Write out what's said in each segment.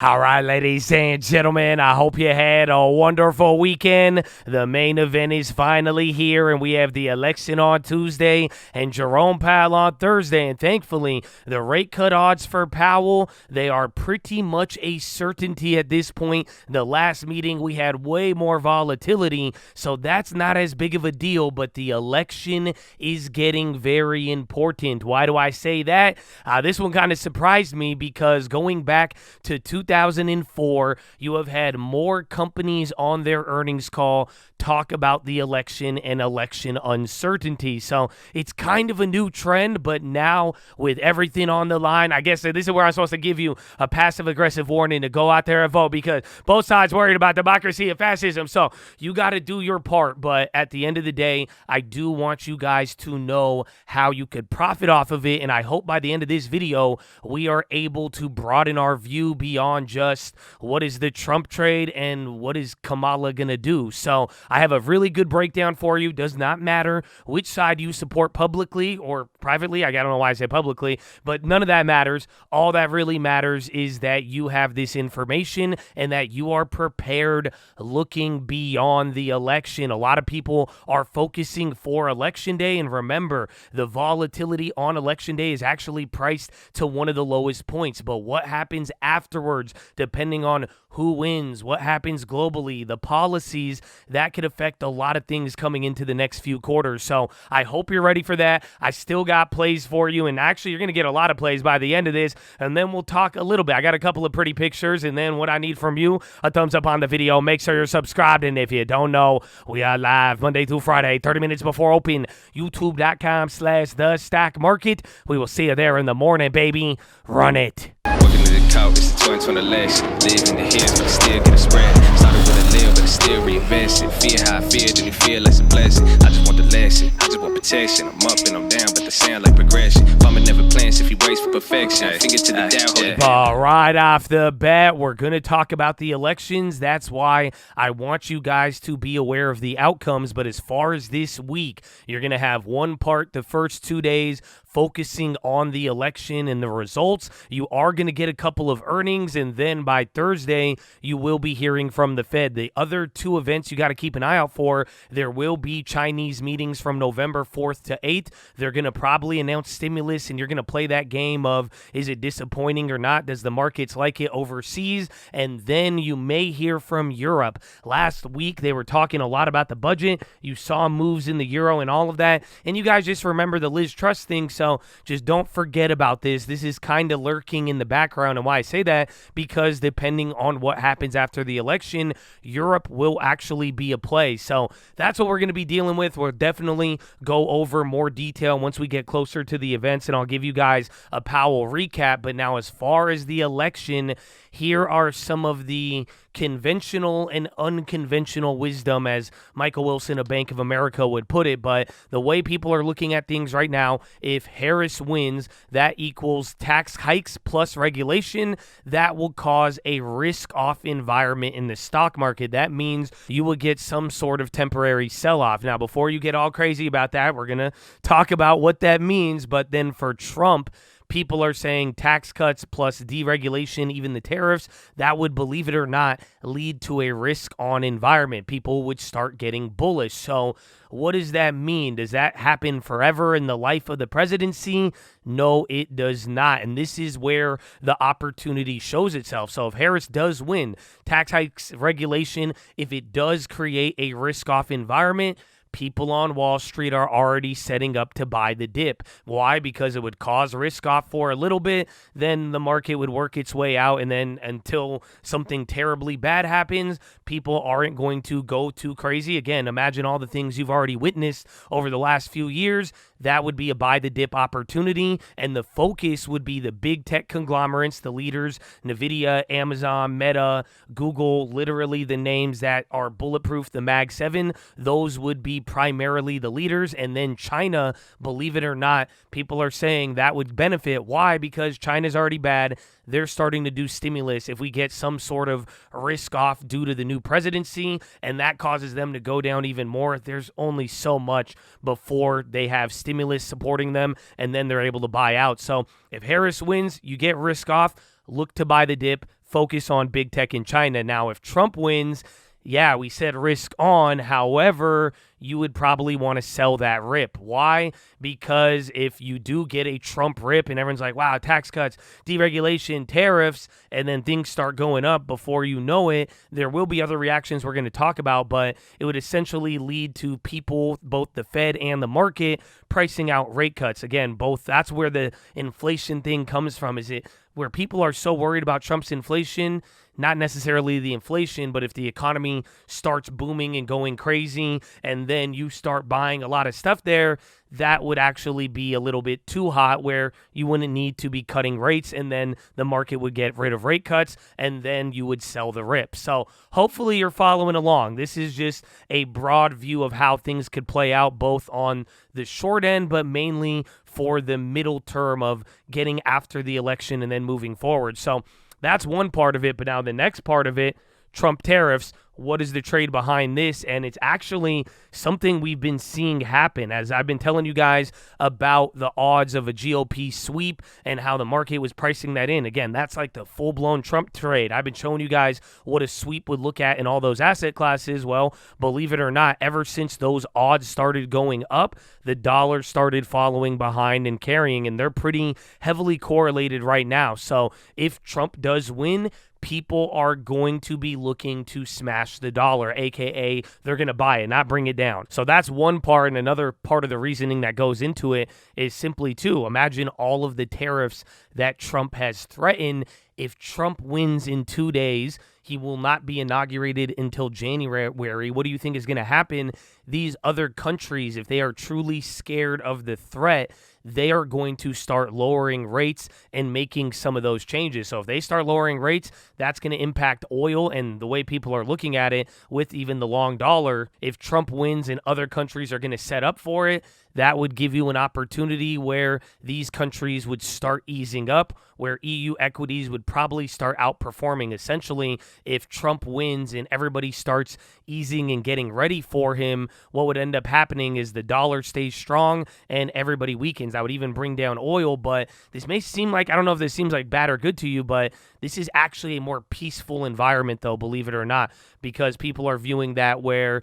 All right, ladies and gentlemen, I hope you had a wonderful weekend. The main event is finally here, and we have the election on Tuesday and Jerome Powell on Thursday. And thankfully, the rate cut odds for Powell, they are pretty much a certainty at this point. The last meeting, we had way more volatility, so that's not as big of a deal, but the election is getting very important. Why do I say that? This one kind of surprised me because going back to 2004, you have had more companies on their earnings call talk about the election and election uncertainty. So it's kind of a new trend, but now with everything on the line, I guess this is where I'm supposed to give you a passive-aggressive warning to go out there and vote because both sides worried about democracy and fascism. So you got to do your part. But at the end of the day, I do want you guys to know how you could profit off of it. And I hope by the end of this video, we are able to broaden our view beyond just what is the Trump trade and what is Kamala going to do. So I have a really good breakdown for you. Does not matter which side you support publicly or privately. I don't know why I say publicly, but none of that matters. All that really matters is that you have this information and that you are prepared looking beyond the election. A lot of people are focusing for election day, and remember, the volatility on election day is actually priced to one of the lowest points. But what happens afterwards, depending on who wins, what happens globally, the policies, that could affect a lot of things coming into the next few quarters. So I hope you're ready for that. I still got plays for you, and actually you're going to get a lot of plays by the end of this, and then we'll talk a little bit. I got a couple of pretty pictures, and then what I need from you, a thumbs up on the video. Make sure you're subscribed, and if you don't know, we are live Monday through Friday, 30 minutes before open, youtube.com/The Stock Market. We will see you there in the morning, baby. Run it. Working to the couch, it's the 2020 election. Live in the hills, but I still get a spread. Started with a live, but I still reinvest it. Feel how I feel, then it feel like a blessing. I just want the lesson, I just want protection. I'm up and I'm down, but they sound like progression. Farmer never plans if he waits for perfection. Finger to the down, hold it. Right off the bat, we're going to talk about the elections. That's why I want you guys to be aware of the outcomes. But as far as this week, you're going to have one part the first 2 days focusing on the election and the results. You are going to get a couple of earnings, and then by Thursday, you will be hearing from the Fed. The other two events you got to keep an eye out for, there will be Chinese meetings from November 4th to 8th. They're going to probably announce stimulus, and you're going to play that game of, is it disappointing or not? Does the markets like it overseas? And then you may hear from Europe. Last week, they were talking a lot about the budget. You saw moves in the euro and all of that. And you guys just remember the Liz Truss thing, so just don't forget about this. This is kind of lurking in the background. And why I say that, because depending on what happens after the election, Europe will actually be a play. So that's what we're going to be dealing with. We'll definitely go over more detail once we get closer to the events, and I'll give you guys a Powell recap. But now, as far as the election, here are some of the conventional and unconventional wisdom, as Michael Wilson of Bank of America would put it. But the way people are looking at things right now, if Harris wins, that equals tax hikes plus regulation. That will cause a risk-off environment in the stock market. That means you will get some sort of temporary sell-off. Now, before you get all crazy about that, we're going to talk about what that means. But then for Trump, people are saying tax cuts plus deregulation, even the tariffs, that would, believe it or not, lead to a risk-on environment. People would start getting bullish. So what does that mean? Does that happen forever in the life of the presidency? No, it does not. And this is where the opportunity shows itself. So if Harris does win, tax hikes, regulation, if it does create a risk-off environment, people on Wall Street are already setting up to buy the dip. Why? Because it would cause risk off for a little bit, then the market would work its way out, and then until something terribly bad happens, people aren't going to go too crazy. Again, imagine all the things you've already witnessed over the last few years. That would be a buy the dip opportunity, and the focus would be the big tech conglomerates, the leaders, NVIDIA, Amazon, Meta, Google, literally the names that are bulletproof, the Mag 7, those would be primarily the leaders. And then China, believe it or not, people are saying that would benefit. Why? Because China's already bad. They're starting to do stimulus. If we get some sort of risk off due to the new presidency, and that causes them to go down even more, there's only so much before they have stimulus supporting them, and then they're able to buy out. So if Harris wins, you get risk off. Look to buy the dip. focus on big tech in China. Now, if Trump wins, yeah, we said risk on. However, you would probably want to sell that rip. Why? Because if you do get a Trump rip and everyone's like, wow, tax cuts, deregulation, tariffs, and then things start going up before you know it, there will be other reactions we're going to talk about, but it would essentially lead to people, both the Fed and the market, pricing out rate cuts. Again, both, that's where the inflation thing comes from. Is it where people are so worried about Trump's inflation? Not necessarily the inflation, but if the economy starts booming and going crazy and then you start buying a lot of stuff there, that would actually be a little bit too hot where you wouldn't need to be cutting rates, and then the market would get rid of rate cuts and then you would sell the rip. So hopefully you're following along. This is just a broad view of how things could play out both on the short end, but mainly for the middle term of getting after the election and then moving forward. So that's one part of it, but now the next part of it, Trump tariffs, what is the trade behind this? And it's actually something we've been seeing happen, as I've been telling you guys about the odds of a GOP sweep and how the market was pricing that in. Again, that's like the full-blown Trump trade. I've been showing you guys what a sweep would look at in all those asset classes. Well, believe it or not, ever since those odds started going up, the dollar started following behind and carrying, and they're pretty heavily correlated right now. So if Trump does win, people are going to be looking to smash the dollar, aka they're going to buy it, not bring it down. So that's one part, and another part of the reasoning that goes into it is simply to imagine all of the tariffs that Trump has threatened. If Trump wins in 2 days, he will not be inaugurated until January. What do you think is going to happen? These other countries, if they are truly scared of the threat, they are going to start lowering rates and making some of those changes. So if they start lowering rates, that's going to impact oil and the way people are looking at it with even the long dollar. If Trump wins and other countries are going to set up for it, that would give you an opportunity where these countries would start easing up, where EU equities would probably start outperforming. Essentially, if Trump wins and everybody starts easing and getting ready for him, what would end up happening is the dollar stays strong and everybody weakens. I would even bring down oil, but this may seem like, I don't know if this seems like bad or good to you, but this is actually a more peaceful environment, though, believe it or not, because people are viewing that where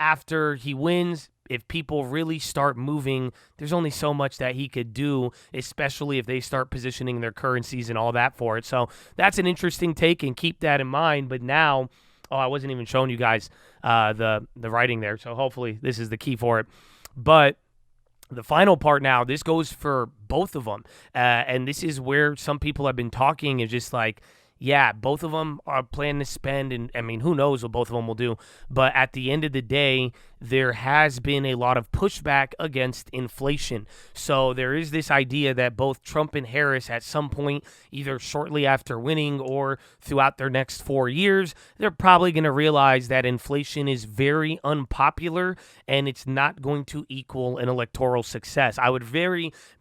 after he wins, if people really start moving, there's only so much that he could do, especially if they start positioning their currencies and all that for it. So that's an interesting take, and keep that in mind. But now, I wasn't even showing you guys the writing there, so hopefully this is the key for it. But the final part now, this goes for both of them, and this is where some people have been talking is just like, yeah, both of them are planning to spend, and I mean, who knows what both of them will do. But at the end of the day, there has been a lot of pushback against inflation. So there is this idea that both Trump and Harris at some point, either shortly after winning or throughout their next 4 years, they're probably going to realize that inflation is very unpopular and it's not going to equal an electoral success. I would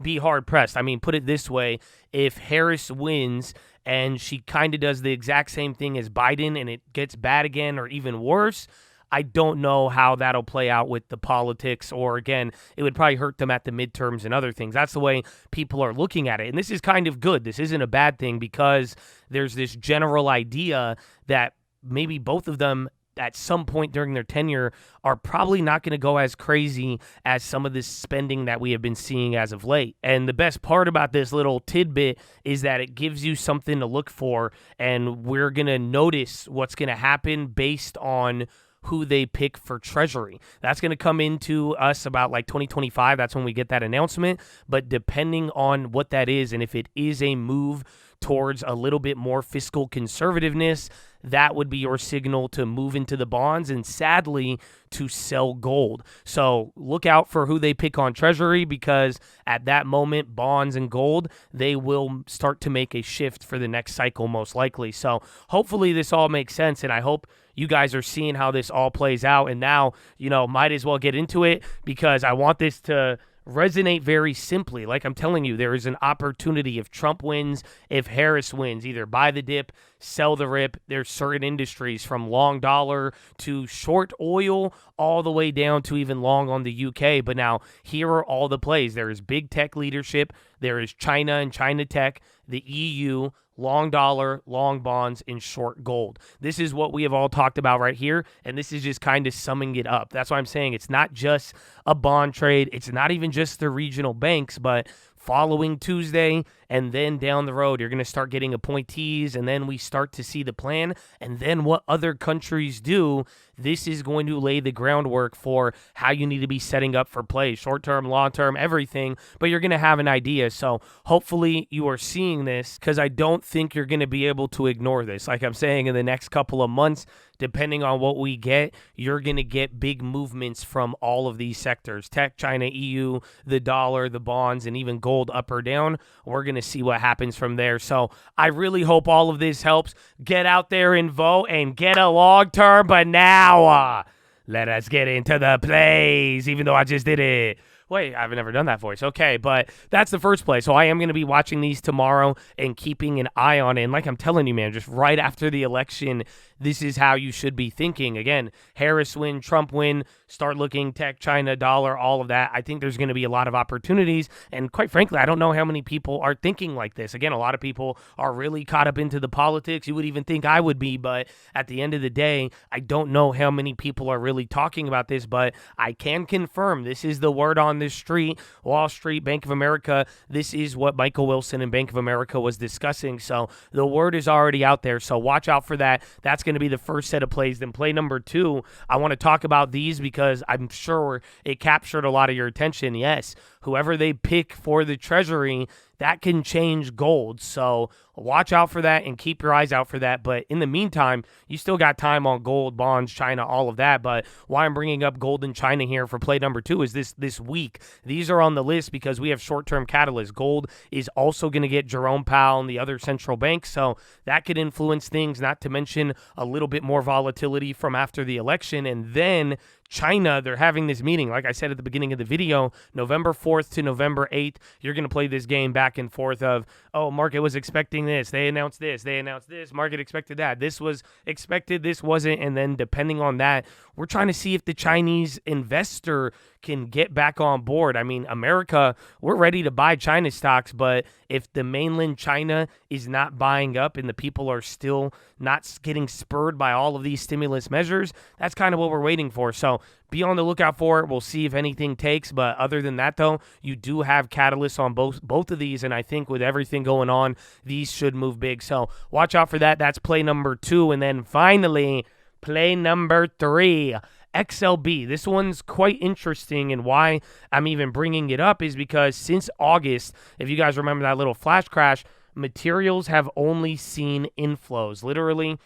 be hard pressed. I mean, put it this way, if Harris wins and she kind of does the exact same thing as Biden and it gets bad again or even worse, I don't know how that'll play out with the politics, or again, it would probably hurt them at the midterms and other things. That's the way people are looking at it. And this is kind of good. This isn't a bad thing because there's this general idea that maybe both of them at some point during their tenure are probably not going to go as crazy as some of this spending that we have been seeing as of late. And the best part about this little tidbit is that it gives you something to look for, and we're going to notice what's going to happen based on who they pick for treasury. That's going to come into us about like 2025. That's when we get that announcement. But depending on what that is, and if it is a move towards a little bit more fiscal conservativeness, that would be your signal to move into the bonds and sadly to sell gold. So look out for who they pick on treasury, because at that moment, bonds and gold, they will start to make a shift for the next cycle most likely. So hopefully this all makes sense, and I hope you guys are seeing how this all plays out. And now, might as well get into it because I want this to resonate very simply. Like I'm telling you, there is an opportunity if Trump wins, if Harris wins, either buy the dip, sell the rip. There's certain industries from long dollar to short oil all the way down to even long on the UK. But now here are all the plays. There is big tech leadership. There is China and China tech, the EU, long dollar, long bonds, and short gold. This is what we have all talked about right here, and this is just kind of summing it up. That's why I'm saying it's not just a bond trade. It's not even just the regional banks, but following Tuesday and then down the road, you're going to start getting appointees, and then we start to see the plan, and then what other countries do. This is going to lay the groundwork for how you need to be setting up for play, short-term, long-term, everything, but you're going to have an idea. So hopefully you are seeing this, because I don't think you're going to be able to ignore this. Like I'm saying, in the next couple of months, depending on what we get, you're going to get big movements from all of these sectors: tech, China, EU, the dollar, the bonds, and even gold up or down. We're going to see what happens from there. So I really hope all of this helps. Get out there and vote and get a long-term. But now, let us get into the plays, even though I just did it. Wait, I've never done that voice. Okay, but that's the first play. So I am going to be watching these tomorrow and keeping an eye on it. And like I'm telling you, man, just right after the election, this is how you should be thinking. Again, Harris win, Trump win, start looking tech, China, dollar, all of that. I think there's going to be a lot of opportunities. And quite frankly, I don't know how many people are thinking like this. Again, a lot of people are really caught up into the politics. You would even think I would be, but at the end of the day, I don't know how many people are really talking about this, but I can confirm this is the word on this street, Wall Street, Bank of America. This is what Michael Wilson and Bank of America was discussing. So the word is already out there. So watch out for that. That's going to be the first set of plays. Then play number 2, I want to talk about these because I'm sure it captured a lot of your attention. Yes, whoever they pick for the treasury, that can change gold. So watch out for that and keep your eyes out for that. But in the meantime, you still got time on gold, bonds, China, all of that. But why I'm bringing up gold and China here for play number 2 is this week. These are on the list because we have short-term catalysts. Gold is also going to get Jerome Powell and the other central banks. So that could influence things, not to mention a little bit more volatility from after the election. And then China, they're having this meeting. Like I said at the beginning of the video, November 4th to November 8th, you're going to play this game back and forth of, oh, market was expecting this. They announced this. They announced this. Market expected that. This was expected. This wasn't. And then depending on that, we're trying to see if the Chinese investor can get back on board. I mean, America, we're ready to buy China stocks, but if the mainland China is not buying up and the people are still not getting spurred by all of these stimulus measures, that's kind of what we're waiting for. So be on the lookout for it. We'll see if anything takes. But other than that, though, you do have catalysts on both of these. And I think with everything going on, these should move big. So watch out for that. That's play number 2. And then finally, play number 3. XLB. This one's quite interesting, and why I'm even bringing it up is because since August, if you guys remember that little flash crash, materials have only seen inflows. Literally,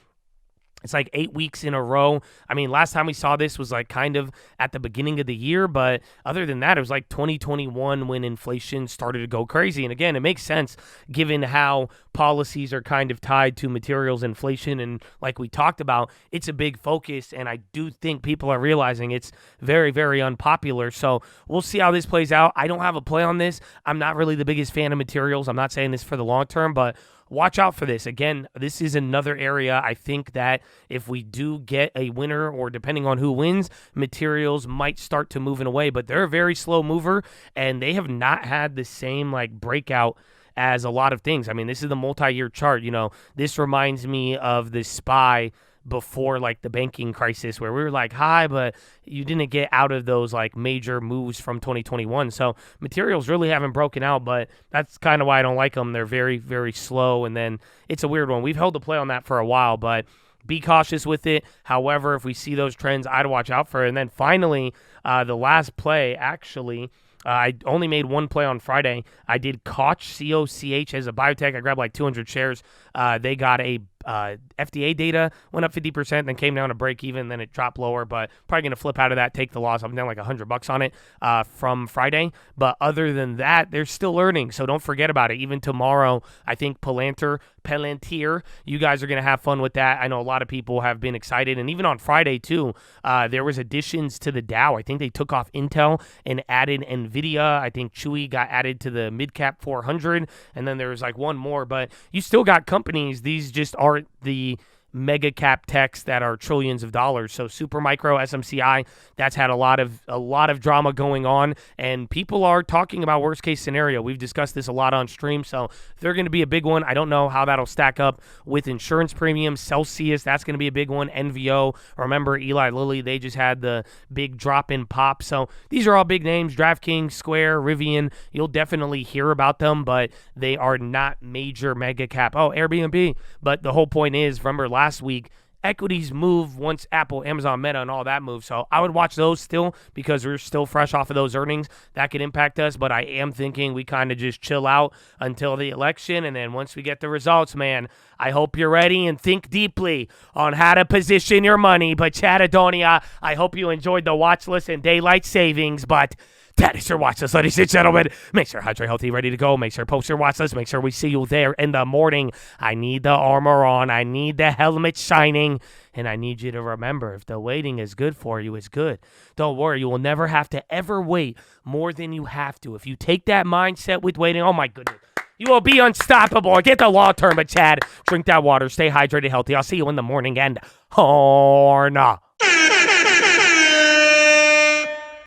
it's like 8 weeks in a row. I mean, last time we saw this was like kind of at the beginning of the year, but other than that, it was like 2021 when inflation started to go crazy. And again, it makes sense given how policies are kind of tied to materials inflation. And like we talked about, it's a big focus. And I do think people are realizing it's very, very unpopular. So we'll see how this plays out. I don't have a play on this. I'm not really the biggest fan of materials. I'm not saying this for the long term, but watch out for this. Again, this is another area I think that if we do get a winner, or depending on who wins, materials might start to move in a way, but they're a very slow mover and they have not had the same like breakout as a lot of things. I mean, this is the multi-year chart. You know, this reminds me of the SPY before like the banking crisis where we were like high, but you didn't get out of those like major moves from 2021. So materials really haven't broken out, but that's kind of why I don't like them. They're very, very slow. And then it's a weird one. We've held the play on that for a while, but be cautious with it. However, if we see those trends, I'd watch out for it. And then finally, the last play, actually, I only made one play on Friday. I did Koch, C-O-C-H, as a biotech. I grabbed like 200 shares. They got a FDA data, went up 50%, then came down to break even, then it dropped lower, but probably going to flip out of that, take the loss. I'm down like $100 on it from Friday. But other than that, they're still learning, so don't forget about it. Even tomorrow, I think Palantir, you guys are going to have fun with that. I know a lot of people have been excited, and even on Friday too, there was additions to the Dow. I think they took off Intel and added NVIDIA. I think Chewy got added to the mid-cap 400, and then there was like one more, but you still got companies. These just aren't the mega cap techs that are trillions of dollars. So Supermicro, SMCI, that's had a lot of drama going on, and people are talking about worst case scenario. We've discussed this a lot on stream, so they're going to be a big one. I don't know how that'll stack up with insurance premiums. Celsius, that's going to be a big one. NVO, remember Eli Lilly, they just had the big drop in pop. So these are all big names. DraftKings, Square, Rivian, you'll definitely hear about them, but they are not major mega cap. Oh, Airbnb. But the whole point is, remember last week, equities move once Apple, Amazon, Meta, and all that move. So I would watch those still because we're still fresh off of those earnings. That could impact us, but I am thinking we kind of just chill out until the election, and then once we get the results, man, I hope you're ready and think deeply on how to position your money. But Chattadonia, I hope you enjoyed the watch list and daylight savings, but that is your watch list, ladies and gentlemen. Make sure hydrate healthy, ready to go. Make sure post your watch list. Make sure we see you there in the morning. I need the armor on. I need the helmet shining. And I need you to remember, if the waiting is good for you, it's good. Don't worry. You will never have to ever wait more than you have to. If you take that mindset with waiting, oh my goodness, you will be unstoppable. Get the law term, Chad. Drink that water. Stay hydrated, healthy. I'll see you in the morning and Horna.